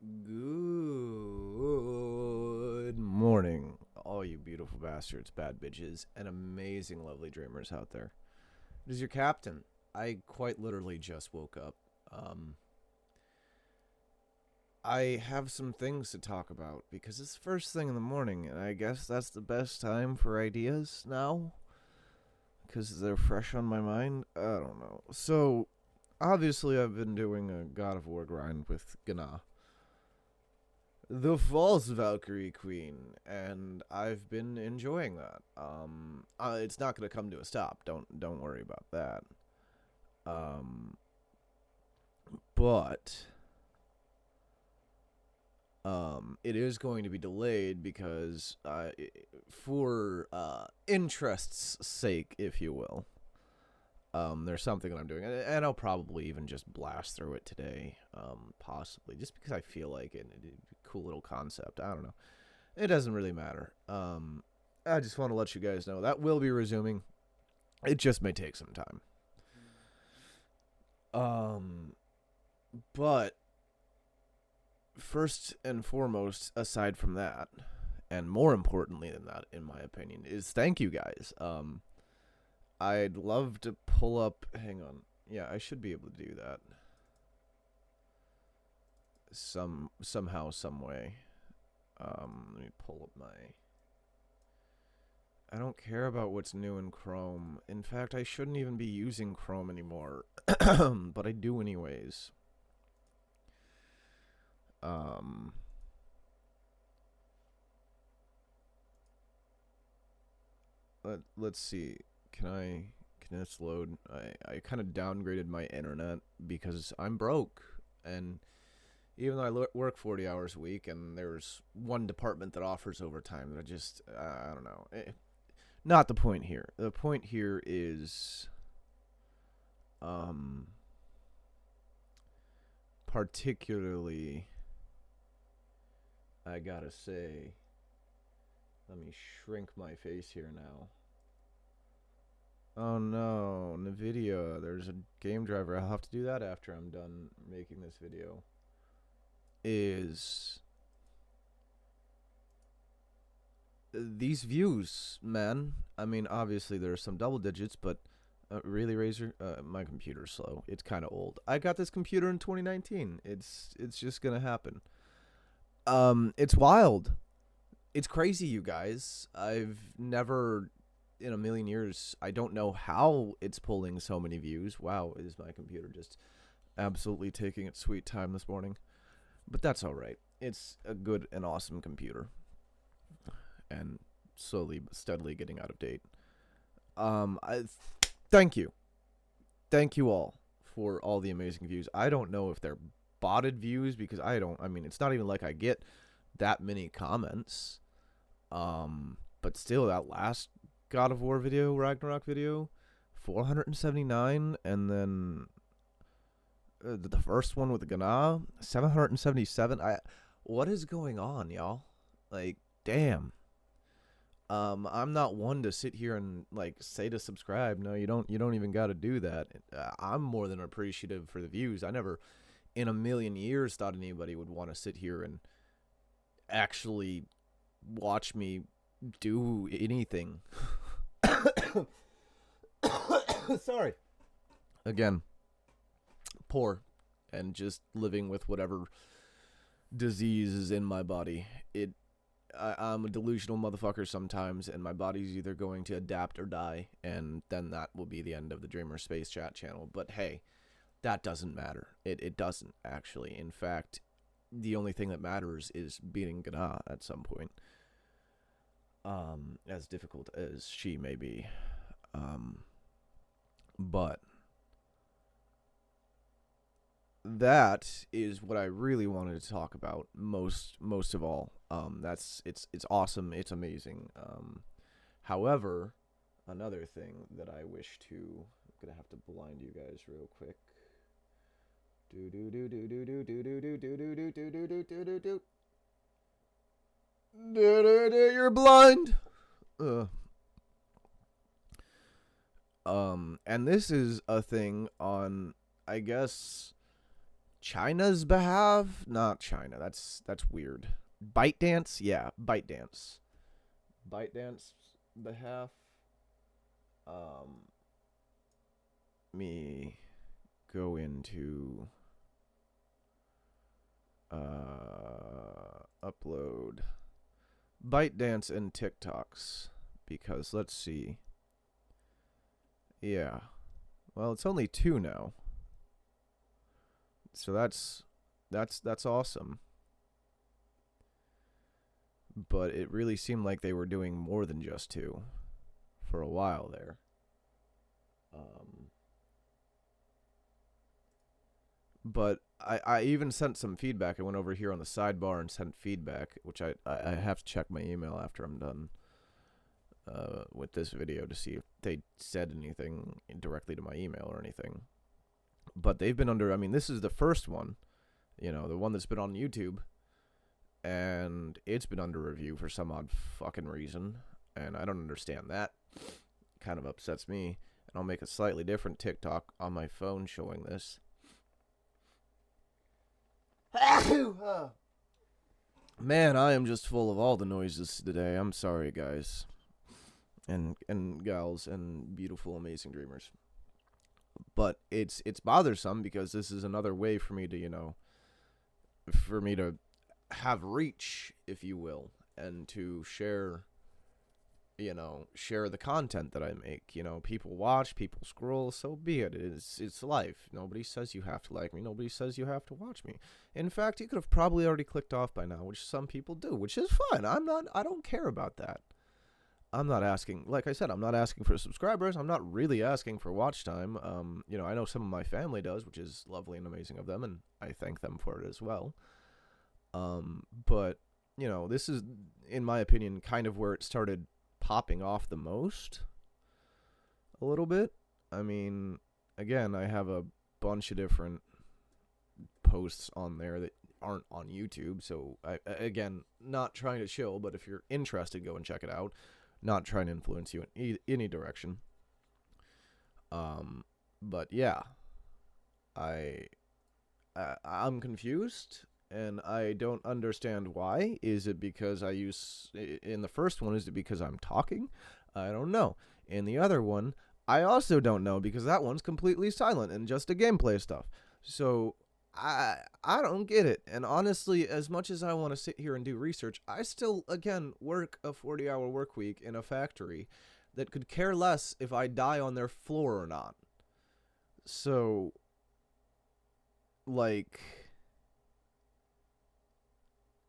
Good morning, all you beautiful bastards, bad bitches, and amazing, lovely dreamers out there. It is your captain. I quite literally just woke up. Um, I have some things to talk about because it's first thing in the morning, and I guess that's the best time for ideas now because they're fresh on my mind. I don't know. So, obviously, I've been doing a God of War grind with Gana, the false Valkyrie Queen, and I've been enjoying that. It's not going to come to a stop. Don't worry about that. Um, but it is going to be delayed because for interest's sake, if you will. There's something that I'm doing, and I'll probably even just blast through it today, possibly, just because I feel like it. Cool little concept. I don't know. It doesn't really matter. I just want to let you guys know that will be resuming. It just may take some time. Um, but first and foremost, aside from that, and more importantly than that, in my opinion, is thank you guys. I'd love to pull up. Hang on. Yeah, I should be able to do that. Somehow, some way. Let me pull up my. I don't care about what's new in Chrome. In fact, I shouldn't even be using Chrome anymore, but I do anyways. Um, let's see. Can this load? I kind of downgraded my internet because I'm broke, and even though I work 40 hours a week, and there's one department that offers overtime that I don't know. Not the point here. The point here is um particularly, I gotta say, let me shrink my face here now. Oh no, NVIDIA, there's a game driver. I'll have to do that after I'm done making this video. Is these views, man. I mean, obviously there's some double digits, but really, Razer, my computer's slow. It's kind of old. I got this computer in 2019. It's just gonna happen. It's wild. It's crazy, you guys. I've never in a million years. I don't know how it's pulling so many views. Wow, is my computer just absolutely taking its sweet time this morning? But that's all right. It's a good and awesome computer, and slowly but steadily getting out of date. I thank thank you all for all the amazing views. I don't know if they're botted views because I don't. I mean, it's not even like I get that many comments. But still, that last God of War video, Ragnarok video, 479, and then the first one with the Gana, 777. What is going on, y'all? Like, damn. I'm not one to sit here and like say to subscribe. No, you don't. You don't even got to do that. I'm more than appreciative for the views. I never, in a million years, thought anybody would want to sit here and actually watch me do anything. Sorry. Again, poor and just living with whatever disease is in my body. I'm a delusional motherfucker sometimes, and my body's either going to adapt or die, and then that will be the end of the Dreamer Space Chat channel. But hey, that doesn't matter. It doesn't, actually. In fact, the only thing that matters is beating Gana at some point. As difficult as she may be. But that is what I really wanted to talk about most of all. It's awesome. It's amazing. However, another thing that I wish to, I'm gonna have to blind you guys real quick. Do do do do do do do do do do do do do do do do do do. You're blind. And this is a thing on, I guess, China's behalf? Not China. That's weird. ByteDance? Yeah, ByteDance. ByteDance behalf. Um, me go into upload ByteDance and TikToks because let's see. Yeah. Well, it's only 2 now. So that's awesome. But it really seemed like they were doing more than just 2 for a while there. But I even sent some feedback. I went over here on the sidebar and sent feedback, which I have to check my email after I'm done with this video to see if they said anything directly to my email or anything. But they've been under, I mean, this is the first one, the one that's been on YouTube, and it's been under review for some odd fucking reason, and I don't understand that. Kind of upsets me, and I'll make a slightly different TikTok on my phone showing this. Man, I am just full of all the noises today. I'm sorry, guys. And gals and beautiful, amazing dreamers. But it's bothersome because this is another way for me to, have reach, if you will, and to share the content that I make. People watch, people scroll, so be it. It's life. Nobody says you have to like me. Nobody says you have to watch me. In fact, you could have probably already clicked off by now, which some people do, which is fine. I don't care about that. I'm not asking, like I said, I'm not asking for subscribers. I'm not really asking for watch time. I know some of my family does, which is lovely and amazing of them, and I thank them for it as well. But, this is, in my opinion, kind of where it started popping off the most. A little bit. I mean, again, I have a bunch of different posts on there that aren't on YouTube, so again, not trying to chill, but if you're interested, go and check it out. Not trying to influence you in any direction. But yeah, I'm confused, and I don't understand why. Is it because in the first one, is it because I'm talking? I don't know. In the other one, I also don't know, because that one's completely silent and just a gameplay stuff. So I don't get it. And honestly, as much as I want to sit here and do research, I still, again, work a 40-hour work week in a factory that could care less if I die on their floor or not. So, like,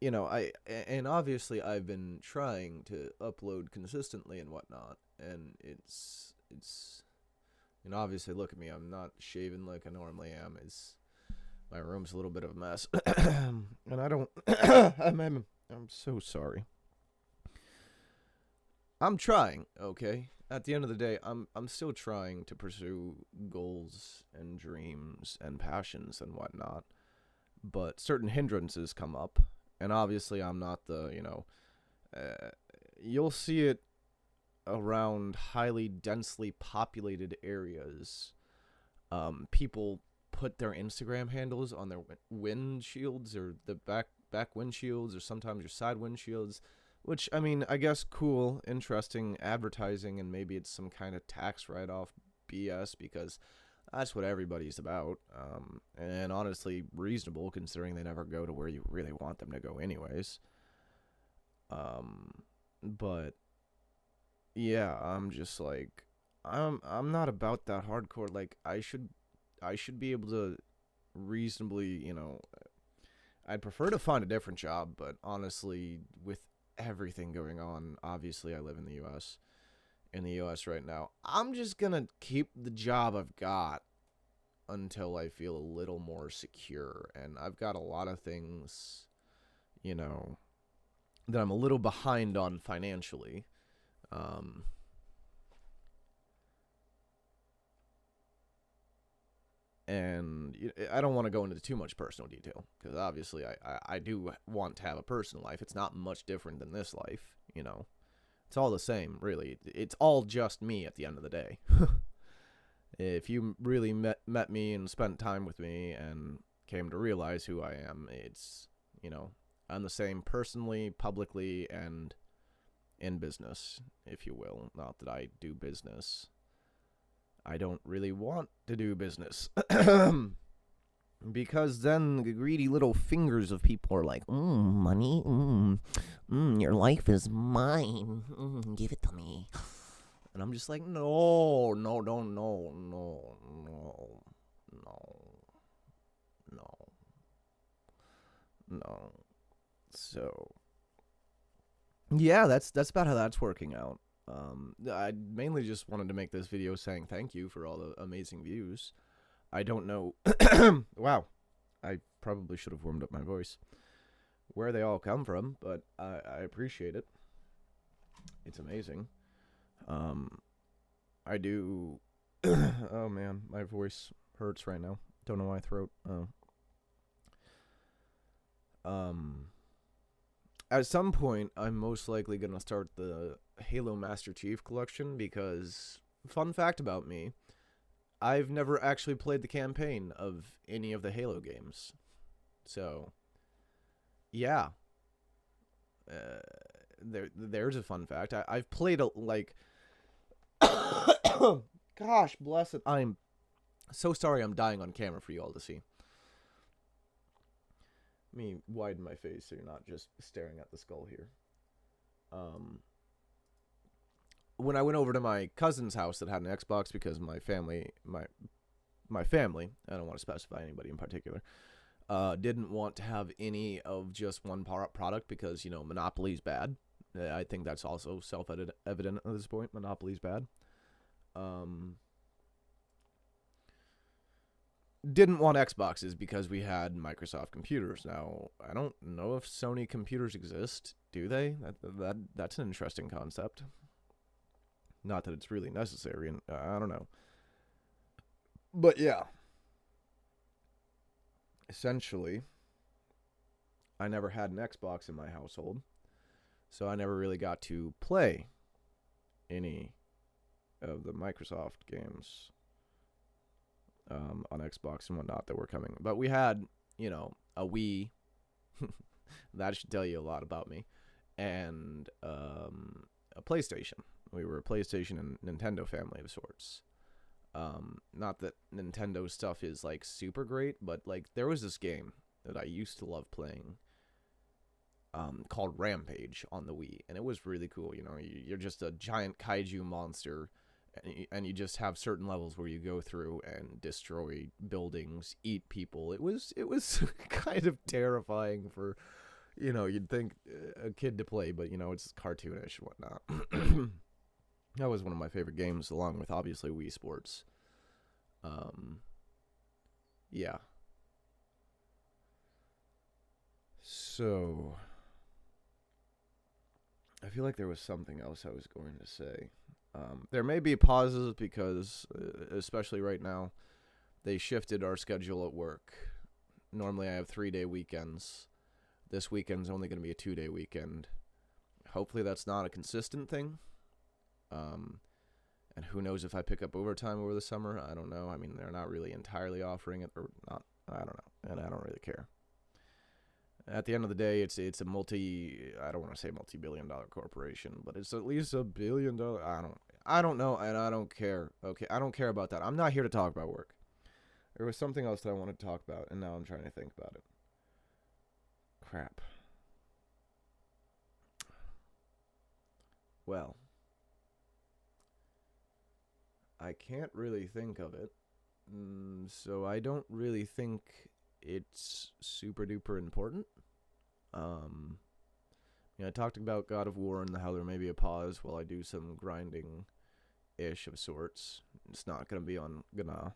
and obviously I've been trying to upload consistently and whatnot, and it's obviously, look at me, I'm not shaven like I normally am. My room's a little bit of a mess. And I don't... I'm so sorry. I'm trying, okay? At the end of the day, I'm still trying to pursue goals and dreams and passions and whatnot. But certain hindrances come up. And obviously I'm not the, you'll see it around highly densely populated areas. People put their Instagram handles on their windshields, or the back windshields, or sometimes your side windshields, which, I mean, I guess cool, interesting advertising, and maybe it's some kind of tax write-off BS, because that's what everybody's about, and honestly reasonable, considering they never go to where you really want them to go anyways. But yeah, I'm just like, I'm not about that hardcore. Like, I should be able to reasonably, I'd prefer to find a different job, but honestly, with everything going on, obviously I live in the US right now, I'm just gonna keep the job I've got until I feel a little more secure. And I've got a lot of things, that I'm a little behind on financially. And I don't want to go into too much personal detail, because obviously I do want to have a personal life. It's not much different than this life, It's all the same, really. It's all just me at the end of the day. If you really met me and spent time with me and, came to realize who I am. It's, I'm the same personally, publicly, and in business, if you will. Not that I do business. I don't really want to do business. Because then the greedy little fingers of people are like, money, your life is mine. Give it to me. And I'm just like, no, no, no, no, no, no, no, no, no. So, yeah, that's about how that's working out. I mainly just wanted to make this video saying thank you for all the amazing views. I don't know. Wow. I probably should have warmed up my voice. Where they all come from, but I appreciate it. It's amazing. I do. Oh man, my voice hurts right now. Don't know why throat. At some point, I'm most likely gonna start the Halo Master Chief Collection because, fun fact about me, I've never actually played the campaign of any of the Halo games. So, yeah. There's a fun fact. I've played, gosh, bless it. I'm so sorry I'm dying on camera for you all to see. Let me widen my face so you're not just staring at the skull here. When I went over to my cousin's house that had an Xbox, because my family, my family, I don't want to specify anybody in particular, didn't want to have any of just one product because, Monopoly's bad. I think that's also self-evident at this point. Monopoly's bad. Didn't want Xboxes because we had Microsoft computers. Now, I don't know if Sony computers exist. Do they? That's an interesting concept. Not that it's really necessary, and I don't know. But yeah. Essentially, I never had an Xbox in my household, so I never really got to play any of the Microsoft games on Xbox and whatnot that were coming. But we had, a Wii. That should tell you a lot about me. And a PlayStation. We were a PlayStation and Nintendo family of sorts. Not that Nintendo stuff is, super great, but, there was this game that I used to love playing called Rampage on the Wii, and it was really cool. You're just a giant kaiju monster, and you just have certain levels where you go through and destroy buildings, eat people. It was kind of terrifying for, you'd think a kid to play, but, it's cartoonish and whatnot. That was one of my favorite games, along with, obviously, Wii Sports. Yeah. So, I feel like there was something else I was going to say. There may be pauses because, especially right now, they shifted our schedule at work. Normally I have 3-day weekends. This weekend's only going to be a 2-day weekend. Hopefully that's not a consistent thing. And who knows if I pick up overtime over the summer. I don't know. I mean, they're not really entirely offering it, or not. I don't know, and I don't really care. At the end of the day, it's a I don't want to say multi-billion-dollar corporation, but it's at least $1 billion. I don't know, and I don't care. Okay, I don't care about that. I'm not here to talk about work. There was something else that I wanted to talk about, and now I'm trying to think about it. Crap. Well, I can't really think of it, so I don't really think it's super duper important. I talked about God of War and how there may be a pause while I do some grinding-ish of sorts. It's not going to be on Gna.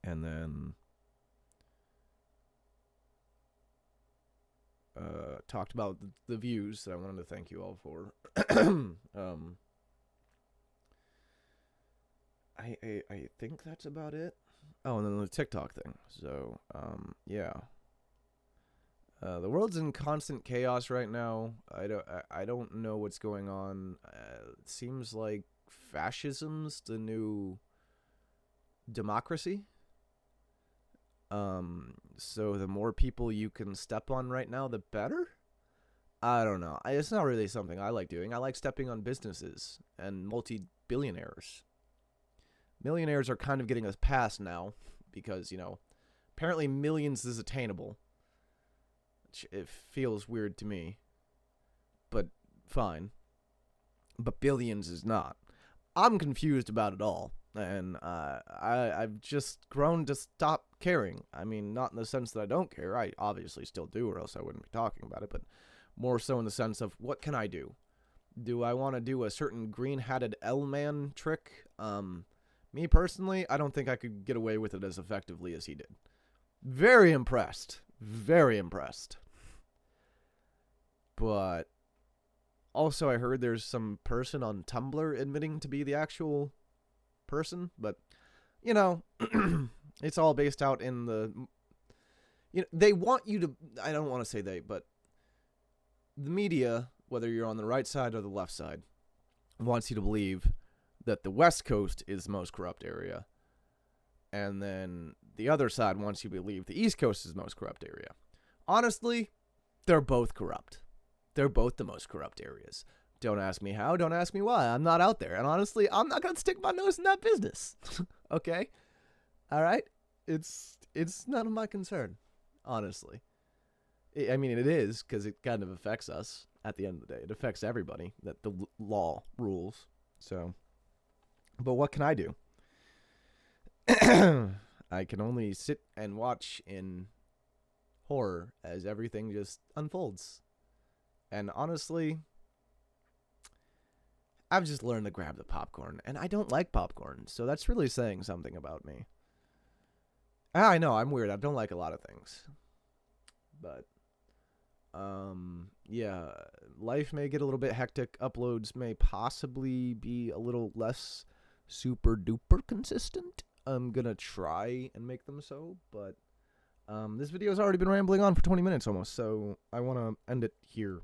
And then talked about the views that I wanted to thank you all for. I think that's about it. Oh, and then the TikTok thing. So, yeah. The world's in constant chaos right now. I don't know what's going on. It seems like fascism's the new democracy. So the more people you can step on right now, the better. I don't know. It's not really something I like doing. I like stepping on businesses and multi-billionaires. Millionaires are kind of getting a pass now because, apparently millions is attainable. It feels weird to me, but fine. But billions is not. I'm confused about it all, and I've just grown to stop caring. I mean, not in the sense that I don't care. I obviously still do, or else I wouldn't be talking about it, but more so in the sense of, what can I do? Do I want to do a certain green-hatted L-man trick? Me personally, I don't think I could get away with it as effectively as he did. Very impressed. Very impressed. But also I heard there's some person on Tumblr admitting to be the actual person, but it's all based out in the they want you to, I don't want to say they, but the media, whether you're on the right side or the left side, wants you to believe that the West Coast is the most corrupt area. And then the other side wants you to believe the East Coast is the most corrupt area. Honestly, they're both corrupt. They're both the most corrupt areas. Don't ask me how. Don't ask me why. I'm not out there. And honestly, I'm not going to stick my nose in that business. Okay? All right? It's none of my concern, honestly. I mean, it is, because it kind of affects us at the end of the day. It affects everybody that the law rules. So, but what can I do? I can only sit and watch in horror as everything just unfolds. And honestly, I've just learned to grab the popcorn, and I don't like popcorn, so that's really saying something about me. I know, I'm weird. I don't like a lot of things. But, yeah, life may get a little bit hectic. Uploads may possibly be a little less super duper consistent. I'm gonna try and make them so, but this video has already been rambling on for 20 minutes almost, so I want to end it here.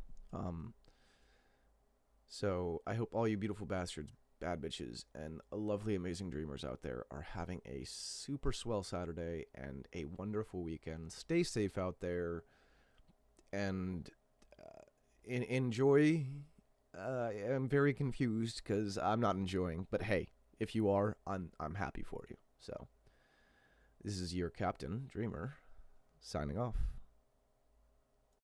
So I hope all you beautiful bastards, bad bitches, and lovely, amazing dreamers out there are having a super swell Saturday and a wonderful weekend. Stay safe out there, and enjoy. I'm very confused because I'm not enjoying, but hey, if you are, I'm happy for you. So, this is your Captain Dreamer, signing off.